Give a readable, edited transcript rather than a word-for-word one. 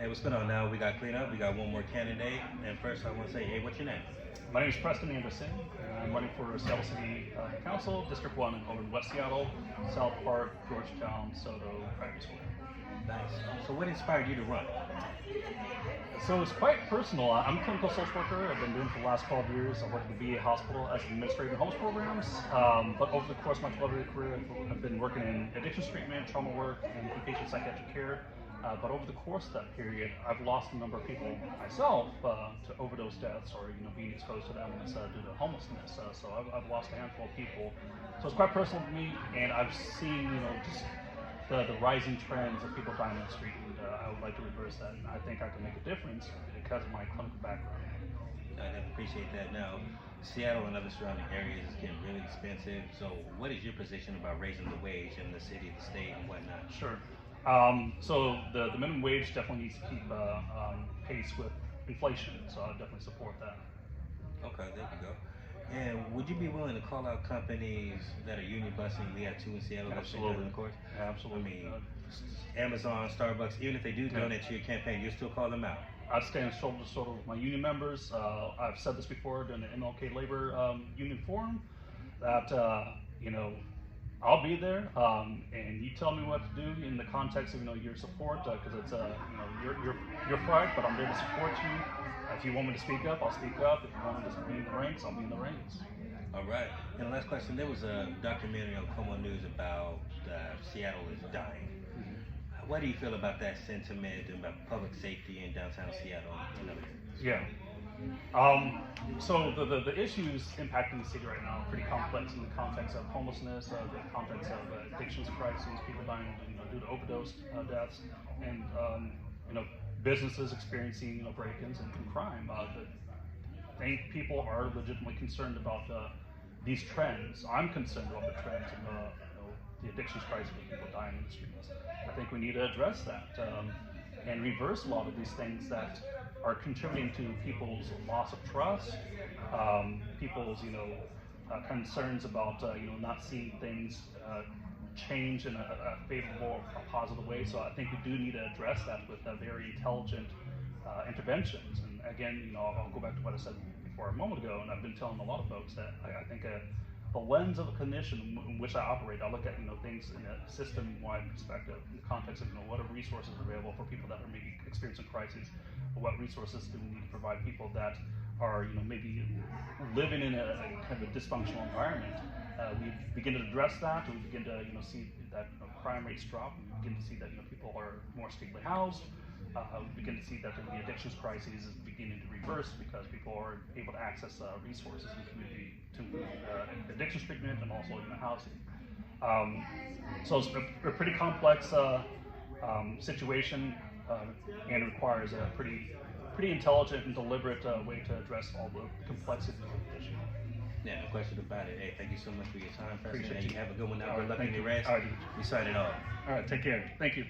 Hey, what's going on now? We got clean up. We got one more candidate. And first, I want to say, hey, what's your name? My name is Preston and I'm running for Seattle City Council, District 1 over in West Seattle, South Park, Georgetown, Soto, Private School. Nice. So what inspired you to run? So it's quite personal. I'm a clinical social worker. I've been doing it for the last 12 years. I work at the VA hospital as an administrator in homeless programs. But over the course of my 12-year career, I've been working in addictions treatment, trauma work, and inpatient psychiatric care. But over the course of that period, I've lost a number of people myself to overdose deaths or being exposed to them due to homelessness. So I've lost a handful of people. So it's quite personal to me, and I've seen just the rising trends of people dying on the street, and I would like to reverse that. And I think I can make a difference because of my clinical background. I appreciate that. Now, Seattle and other surrounding areas is getting really expensive. So what is your position about raising the wage in the city, the state, and whatnot? Sure. So the minimum wage definitely needs to keep pace with inflation, so I definitely support that. Okay, there you go. And would you be willing to call out companies that are union busting? We have two in Seattle. Absolutely. Of course. Absolutely. I mean, Amazon, Starbucks, even if they do donate to your campaign, you still call them out. I stand shoulder to shoulder with my union members. I've said this before during the MLK Labor Union Forum that I'll be there, and you tell me what to do in the context of your support, because it's your fight, but I'm there to support you. If you want me to speak up, I'll speak up. If you want me to be in the ranks, I'll be in the ranks. All right. And the last question: there was a documentary on Como News about Seattle is dying. Mm-hmm. What do you feel about that sentiment about public safety in downtown Seattle and other areas? Yeah. So the issues impacting the city right now are pretty complex in the context of homelessness, the context of addictions crises, people dying due to overdose deaths, and businesses experiencing break-ins and crime. I think people are legitimately concerned about these trends. I'm concerned about the trends and the addictions crisis of people dying in the streets. I think we need to address that and reverse a lot of these things that are contributing to people's loss of trust, people's concerns about not seeing things change in a favorable, a positive way. So I think we do need to address that with very intelligent interventions. And again, I'll go back to what I said before a moment ago, and I've been telling a lot of folks that I think the lens of a clinician in which I operate, I look at things in a system-wide perspective, in the context of what are resources available for people that are maybe experiencing crises, or what resources do we need to provide people that are maybe living in a kind of a dysfunctional environment. We begin to address that, we begin to see that crime rates drop, we begin to see that people are more stably housed. We begin to see that the addictions crisis is beginning to reverse because people are able to access resources in the community to improve addictions treatment and also housing. So it's a pretty complex situation, and it requires a pretty intelligent and deliberate way to address all the complexity of the issue. Yeah, no question about it. Hey, thank you so much for your time, Preston. Appreciate and you. you have a good one now. All Good right, luck in your race. All right. We sign it off. All right, take care. Thank you.